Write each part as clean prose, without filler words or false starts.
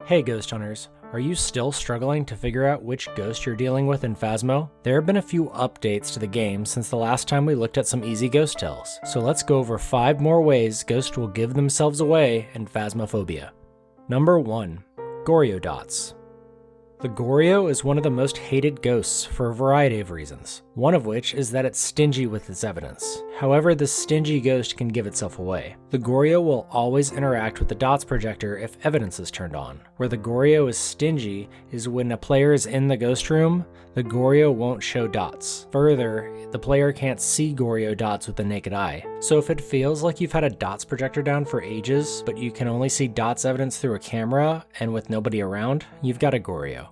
Hey Ghost Hunters, are you still struggling to figure out which ghost you're dealing with in Phasmo? There have been a few updates to the game since the last time we looked at some easy ghost tells, so let's go over 5 more ways ghosts will give themselves away in Phasmophobia. Number 1. Goryo Dots. The Goryo is one of the most hated ghosts for a variety of reasons, one of which is that it's stingy with its evidence. However, this stingy ghost can give itself away. The Goryo will always interact with the dots projector if evidence is turned on. Where the Goryo is stingy is when a player is in the ghost room, the Goryo won't show dots. Further, the player can't see Goryo dots with the naked eye. So if it feels like you've had a dots projector down for ages, but you can only see dots evidence through a camera and with nobody around, you've got a Goryo.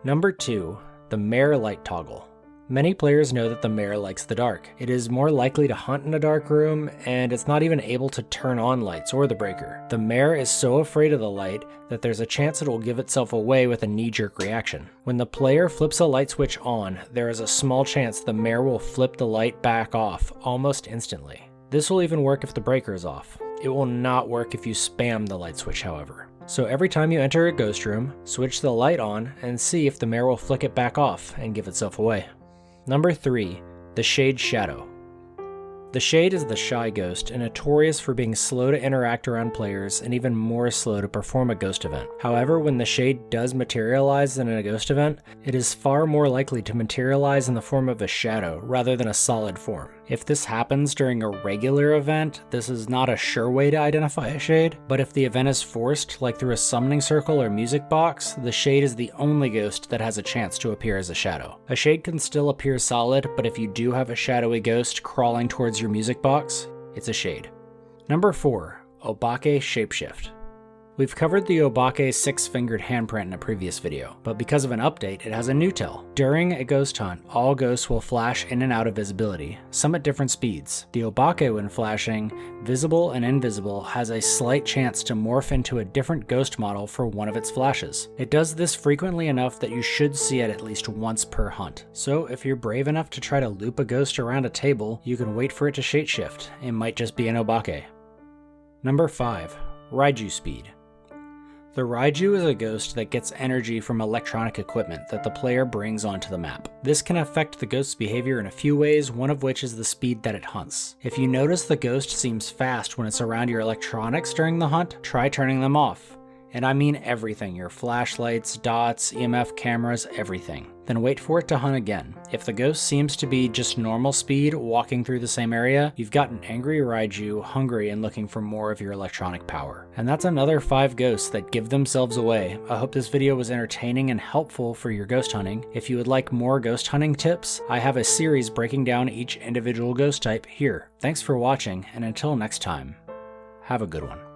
Number 2. The Mare light toggle. Many players know that the Mare likes the dark. It is more likely to hunt in a dark room, and it's not even able to turn on lights or the breaker. The Mare is so afraid of the light that there's a chance it will give itself away with a knee-jerk reaction. When the player flips a light switch on, there is a small chance the Mare will flip the light back off almost instantly. This will even work if the breaker is off. It will not work if you spam the light switch, however. So every time you enter a ghost room, switch the light on and see if the Mare will flick it back off and give itself away. Number 3. The Shade Shadow. The Shade is the shy ghost and notorious for being slow to interact around players and even more slow to perform a ghost event. However, when the Shade does materialize in a ghost event, it is far more likely to materialize in the form of a shadow rather than a solid form. If this happens during a regular event, this is not a sure way to identify a Shade, but if the event is forced, like through a summoning circle or music box, the Shade is the only ghost that has a chance to appear as a shadow. A Shade can still appear solid, but if you do have a shadowy ghost crawling towards your music box, it's a Shade. Number 4. Obake Shapeshift. We've covered the Obake 6-fingered handprint in a previous video, but because of an update, it has a new tell. During a ghost hunt, all ghosts will flash in and out of visibility, some at different speeds. The Obake, when flashing, visible and invisible, has a slight chance to morph into a different ghost model for one of its flashes. It does this frequently enough that you should see it at least once per hunt. So if you're brave enough to try to loop a ghost around a table, you can wait for it to shapeshift. It might just be an Obake. Number 5. Raiju Speed. The Raiju is a ghost that gets energy from electronic equipment that the player brings onto the map. This can affect the ghost's behavior in a few ways, one of which is the speed that it hunts. If you notice the ghost seems fast when it's around your electronics during the hunt, try turning them off. And I mean everything, your flashlights, dots, EMF cameras, everything. Then wait for it to hunt again. If the ghost seems to be just normal speed walking through the same area, you've got an angry Raiju hungry and looking for more of your electronic power. And that's another 5 ghosts that give themselves away. I hope this video was entertaining and helpful for your ghost hunting. If you would like more ghost hunting tips, I have a series breaking down each individual ghost type here. Thanks for watching, and until next time, have a good one.